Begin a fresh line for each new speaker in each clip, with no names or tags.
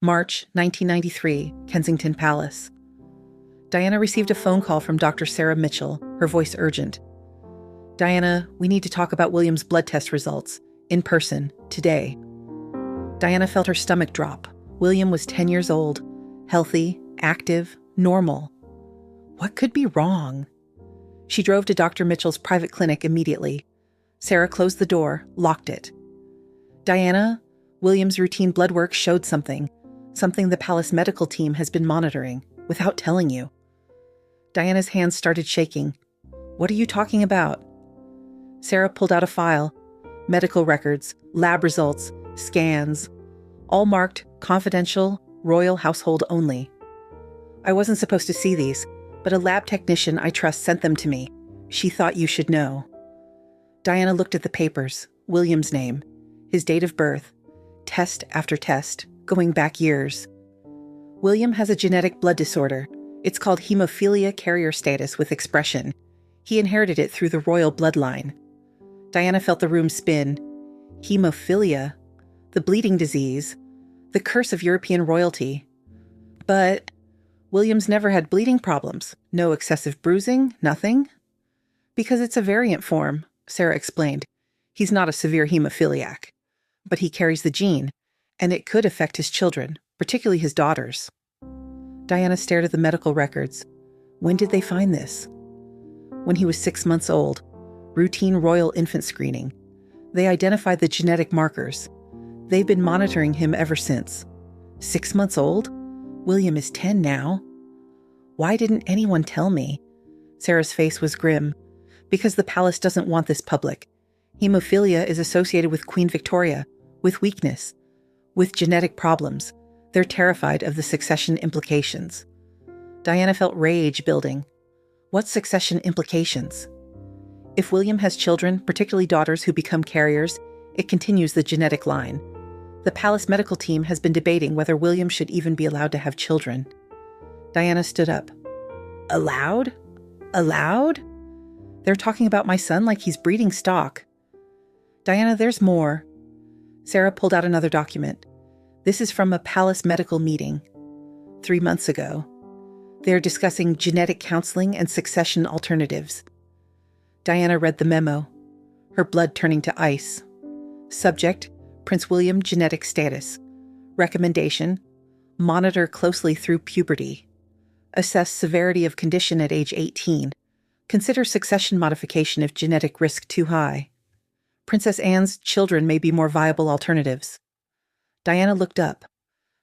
March 1993, Kensington Palace. Diana received a phone call from Dr. Sarah Mitchell, her voice urgent. "Diana, we need to talk about William's blood test results, in person, today." Diana felt her stomach drop. William was 10 years old, healthy, active, normal. What could be wrong? She drove to Dr. Mitchell's private clinic immediately. Sarah closed the door, locked it. "Diana, William's routine blood work showed something the palace medical team has been monitoring, without telling you." Diana's hands started shaking. "What are you talking about?" Sarah pulled out a file. Medical records, lab results, scans, all marked confidential, royal household only. "I wasn't supposed to see these, but a lab technician I trust sent them to me. She thought you should know." Diana looked at the papers, William's name, his date of birth, test after test, going back years. William has a genetic blood disorder. It's called hemophilia carrier status with expression. He inherited it through the royal bloodline. Diana felt the room spin. Hemophilia, the bleeding disease, the curse of European royalty. But William's never had bleeding problems. No excessive bruising, nothing. "Because it's a variant form," Sarah explained. "He's not a severe hemophiliac. But he carries the gene, and it could affect his children, particularly his daughters." Diana stared at the medical records. When did they find this? When he was 6 months old. Routine royal infant screening. They identified the genetic markers. They've been monitoring him ever since. 6 months old? William is 10 now. Why didn't anyone tell me? Sarah's face was grim. Because the palace doesn't want this public. Hemophilia is associated with Queen Victoria, with weakness, with genetic problems. They're terrified of the succession implications. Diana felt rage building. What succession implications? If William has children, particularly daughters who become carriers, it continues the genetic line. The palace medical team has been debating whether William should even be allowed to have children. Diana stood up. Allowed? Allowed? They're talking about my son like he's breeding stock. Diana, there's more. Sarah pulled out another document. This is from a palace medical meeting 3 months ago. They're discussing genetic counseling and succession alternatives. Diana read the memo, her blood turning to ice. Subject, Prince William genetic status. Recommendation, monitor closely through puberty. Assess severity of condition at age 18. Consider succession modification if genetic risk too high. Princess Anne's children may be more viable alternatives. Diana looked up.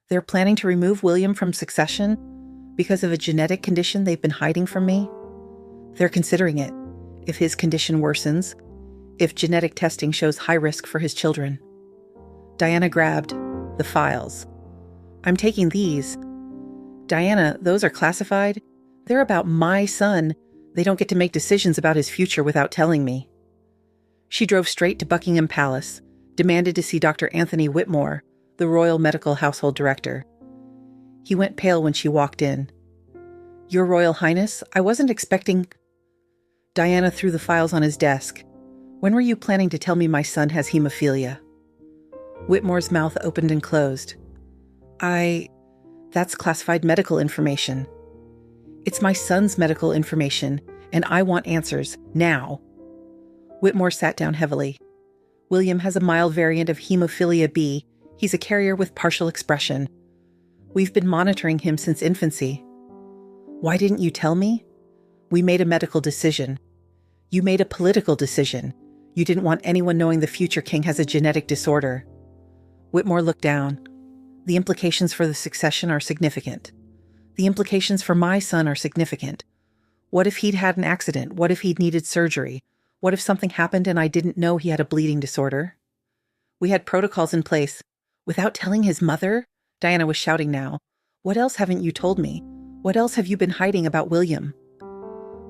They're planning to remove William from succession because of a genetic condition they've been hiding from me? They're considering it. If his condition worsens, if genetic testing shows high risk for his children. Diana grabbed the files. I'm taking these. Diana, those are classified. They're about my son. They don't get to make decisions about his future without telling me. She drove straight to Buckingham Palace, demanded to see Dr. Anthony Whitmore, the Royal Medical Household Director. He went pale when she walked in. Your Royal Highness, I wasn't expecting... Diana threw the files on his desk. When were you planning to tell me my son has hemophilia? Whitmore's mouth opened and closed. That's classified medical information. It's my son's medical information, and I want answers, now. Whitmore sat down heavily. William has a mild variant of hemophilia B. He's a carrier with partial expression. We've been monitoring him since infancy. Why didn't you tell me? We made a medical decision. You made a political decision. You didn't want anyone knowing the future king has a genetic disorder. Whitmore looked down. The implications for the succession are significant. The implications for my son are significant. What if he'd had an accident? What if he'd needed surgery? What if something happened and I didn't know he had a bleeding disorder? We had protocols in place. Without telling his mother? Diana was shouting now. What else haven't you told me? What else have you been hiding about William?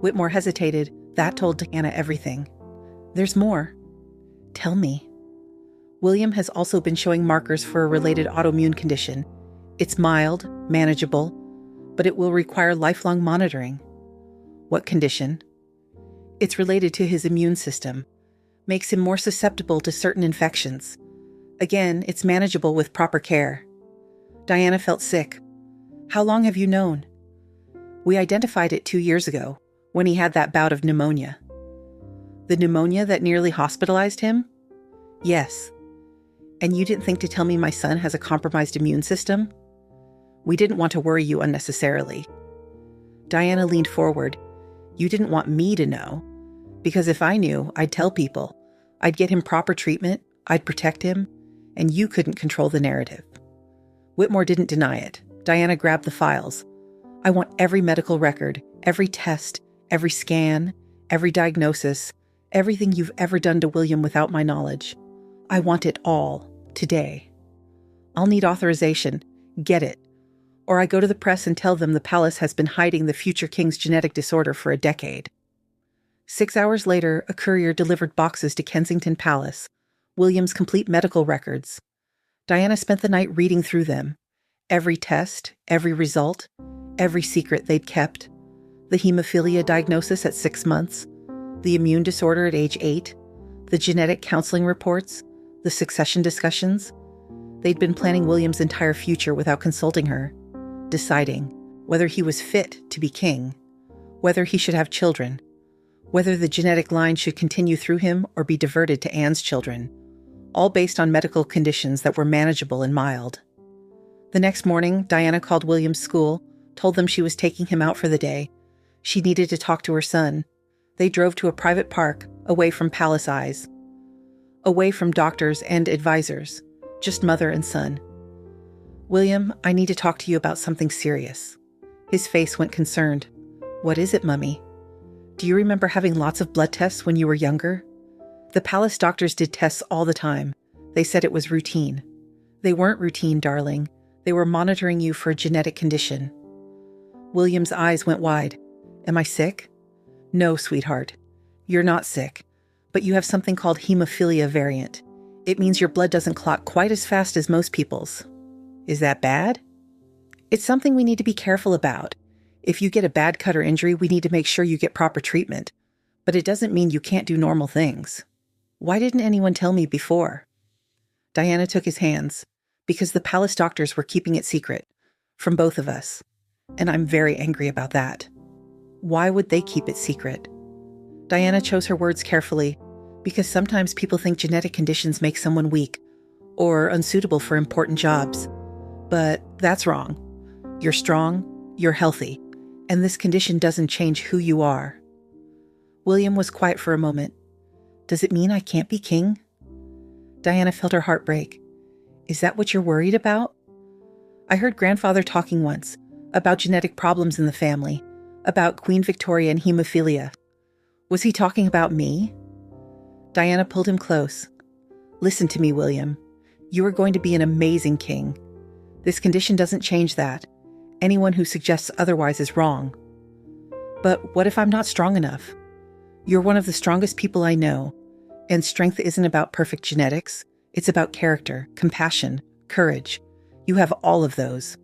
Whitmore hesitated. That told Diana everything. There's more. Tell me. William has also been showing markers for a related autoimmune condition. It's mild, manageable, but it will require lifelong monitoring. What condition? It's related to his immune system. Makes him more susceptible to certain infections. Again, it's manageable with proper care. Diana felt sick. How long have you known? We identified it 2 years ago, when he had that bout of pneumonia. The pneumonia that nearly hospitalized him? Yes. And you didn't think to tell me my son has a compromised immune system? We didn't want to worry you unnecessarily. Diana leaned forward. You didn't want me to know. Because if I knew, I'd tell people. I'd get him proper treatment, I'd protect him, and you couldn't control the narrative. Whitmore didn't deny it. Diana grabbed the files. I want every medical record, every test, every scan, every diagnosis, everything you've ever done to William without my knowledge. I want it all, today. I'll need authorization. Get it. Or I go to the press and tell them the palace has been hiding the future king's genetic disorder for a decade. 6 hours later, a courier delivered boxes to Kensington Palace, William's complete medical records. Diana spent the night reading through them. Every test, every result, every secret they'd kept. The hemophilia diagnosis at 6 months, the immune disorder at age 8, the genetic counseling reports, the succession discussions. They'd been planning William's entire future without consulting her, deciding whether he was fit to be king, whether he should have children, whether the genetic line should continue through him or be diverted to Anne's children, all based on medical conditions that were manageable and mild. The next morning, Diana called William's school, told them she was taking him out for the day. She needed to talk to her son. They drove to a private park, away from palace eyes, away from doctors and advisors, just mother and son. William, I need to talk to you about something serious. His face went concerned. What is it, Mummy? Do you remember having lots of blood tests when you were younger? The palace doctors did tests all the time. They said it was routine. They weren't routine, darling. They were monitoring you for a genetic condition. William's eyes went wide. Am I sick? No, sweetheart. You're not sick. But you have something called hemophilia variant. It means your blood doesn't clot quite as fast as most people's. Is that bad? It's something we need to be careful about. If you get a bad cut or injury, we need to make sure you get proper treatment. But it doesn't mean you can't do normal things. Why didn't anyone tell me before? Diana took his hands. Because the palace doctors were keeping it secret. From both of us. And I'm very angry about that. Why would they keep it secret? Diana chose her words carefully. Because sometimes people think genetic conditions make someone weak. Or unsuitable for important jobs. But that's wrong. You're strong. You're healthy. And this condition doesn't change who you are. William was quiet for a moment. Does it mean I can't be king? Diana felt her heart break. Is that what you're worried about? I heard grandfather talking once about genetic problems in the family, about Queen Victoria and hemophilia. Was he talking about me? Diana pulled him close. Listen to me, William. You are going to be an amazing king. This condition doesn't change that. Anyone who suggests otherwise is wrong. But what if I'm not strong enough? You're one of the strongest people I know, and strength isn't about perfect genetics. It's about character, compassion, courage. You have all of those.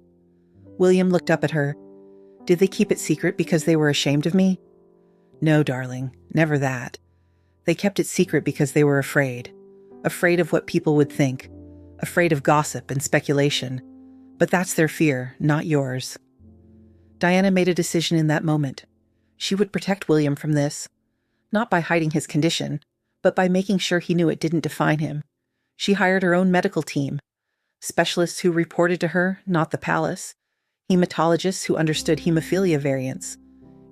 William looked up at her. Did they keep it secret because they were ashamed of me? No, darling, never that. They kept it secret because they were afraid. Afraid of what people would think. Afraid of gossip and speculation. But that's their fear, not yours. Diana made a decision in that moment. She would protect William from this. Not by hiding his condition, but by making sure he knew it didn't define him. She hired her own medical team. Specialists who reported to her, not the palace. Hematologists who understood hemophilia variants.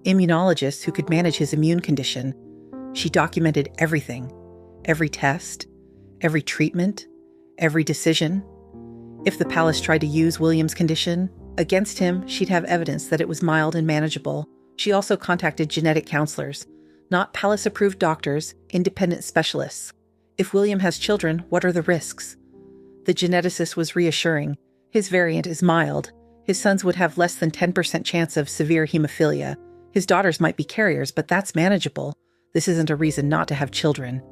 Immunologists who could manage his immune condition. She documented everything. Every test. Every treatment. Every decision. If the palace tried to use William's condition against him, she'd have evidence that it was mild and manageable. She also contacted genetic counselors, not palace-approved doctors, independent specialists. If William has children, what are the risks? The geneticist was reassuring. His variant is mild. His sons would have less than 10% chance of severe hemophilia. His daughters might be carriers, but that's manageable. This isn't a reason not to have children.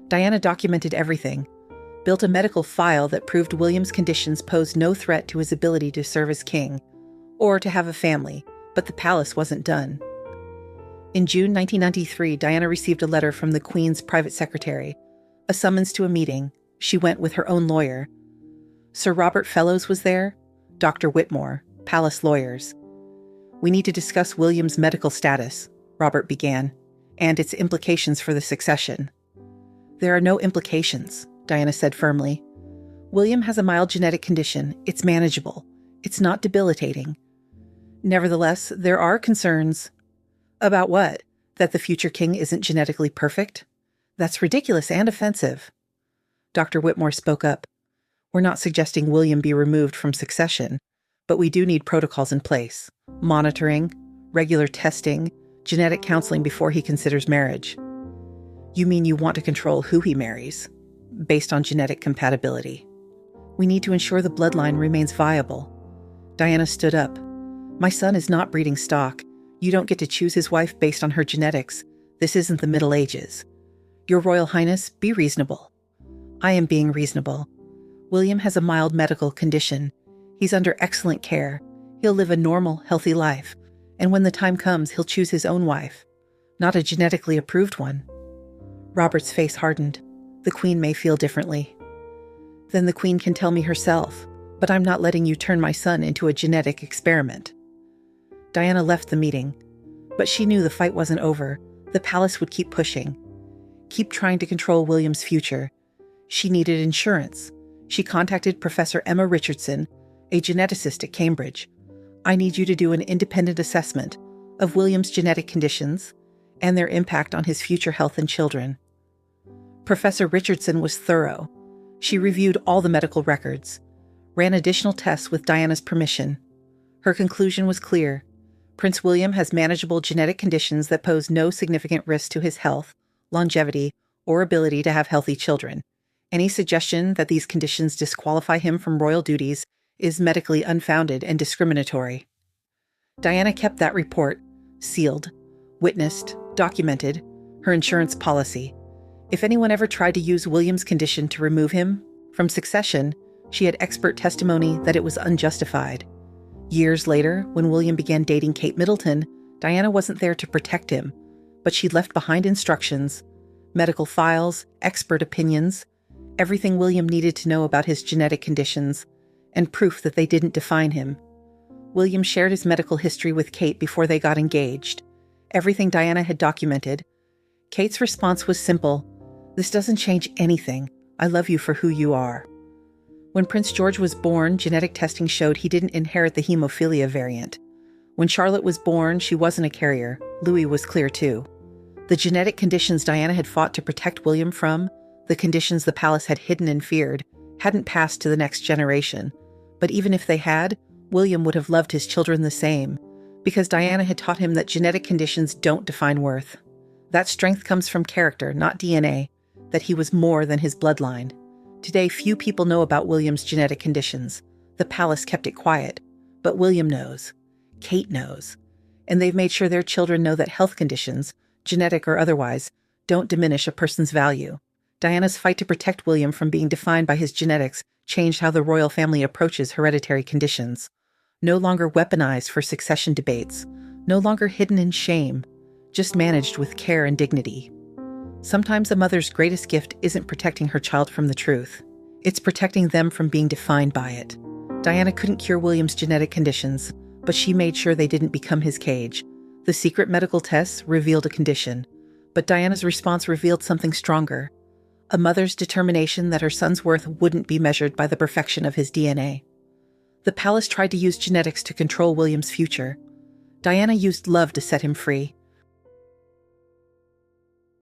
Diana documented everything. Built a medical file that proved William's conditions posed no threat to his ability to serve as king, or to have a family, but the palace wasn't done. In June 1993, Diana received a letter from the Queen's private secretary, a summons to a meeting. She went with her own lawyer. Sir Robert Fellows was there, Dr. Whitmore, Palace lawyers. "We need to discuss William's medical status," Robert began, "and its implications for the succession." "There are no implications," Diana said firmly. "William has a mild genetic condition. It's manageable. It's not debilitating. Nevertheless, there are concerns." "About what? That the future king isn't genetically perfect? That's ridiculous and offensive." Dr. Whitmore spoke up. "We're not suggesting William be removed from succession, but we do need protocols in place. Monitoring, regular testing, genetic counseling before he considers marriage." "You mean you want to control who he marries, based on genetic compatibility?" "We need to ensure the bloodline remains viable." Diana stood up. "My son is not breeding stock. You don't get to choose his wife based on her genetics. This isn't the Middle Ages. Your Royal Highness, be reasonable." "I am being reasonable. William has a mild medical condition. He's under excellent care. He'll live a normal, healthy life. And when the time comes, he'll choose his own wife. Not a genetically approved one." Robert's face hardened. "The Queen may feel differently." "Then the Queen can tell me herself, but I'm not letting you turn my son into a genetic experiment." Diana left the meeting, but she knew the fight wasn't over. The palace would keep pushing, keep trying to control William's future. She needed insurance. She contacted Professor Emma Richardson, a geneticist at Cambridge. "I need you to do an independent assessment of William's genetic conditions and their impact on his future health and children." Professor Richardson was thorough. She reviewed all the medical records, ran additional tests with Diana's permission. Her conclusion was clear. Prince William has manageable genetic conditions that pose no significant risk to his health, longevity, or ability to have healthy children. Any suggestion that these conditions disqualify him from royal duties is medically unfounded and discriminatory. Diana kept that report, sealed, witnessed, documented, her insurance policy. If anyone ever tried to use William's condition to remove him from succession, she had expert testimony that it was unjustified. Years later, when William began dating Kate Middleton, Diana wasn't there to protect him, but she left behind instructions, medical files, expert opinions, everything William needed to know about his genetic conditions, and proof that they didn't define him. William shared his medical history with Kate before they got engaged. Everything Diana had documented. Kate's response was simple. "This doesn't change anything. I love you for who you are." When Prince George was born, genetic testing showed he didn't inherit the hemophilia variant. When Charlotte was born, she wasn't a carrier. Louis was clear too. The genetic conditions Diana had fought to protect William from, the conditions the palace had hidden and feared, hadn't passed to the next generation. But even if they had, William would have loved his children the same, because Diana had taught him that genetic conditions don't define worth. That strength comes from character, not DNA, that he was more than his bloodline. Today, few people know about William's genetic conditions. The palace kept it quiet. But William knows. Kate knows. And they've made sure their children know that health conditions, genetic or otherwise, don't diminish a person's value. Diana's fight to protect William from being defined by his genetics changed how the royal family approaches hereditary conditions. No longer weaponized for succession debates, no longer hidden in shame, just managed with care and dignity. Sometimes a mother's greatest gift isn't protecting her child from the truth. It's protecting them from being defined by it. Diana couldn't cure William's genetic conditions, but she made sure they didn't become his cage. The secret medical tests revealed a condition, but Diana's response revealed something stronger. A mother's determination that her son's worth wouldn't be measured by the perfection of his DNA. The palace tried to use genetics to control William's future. Diana used love to set him free.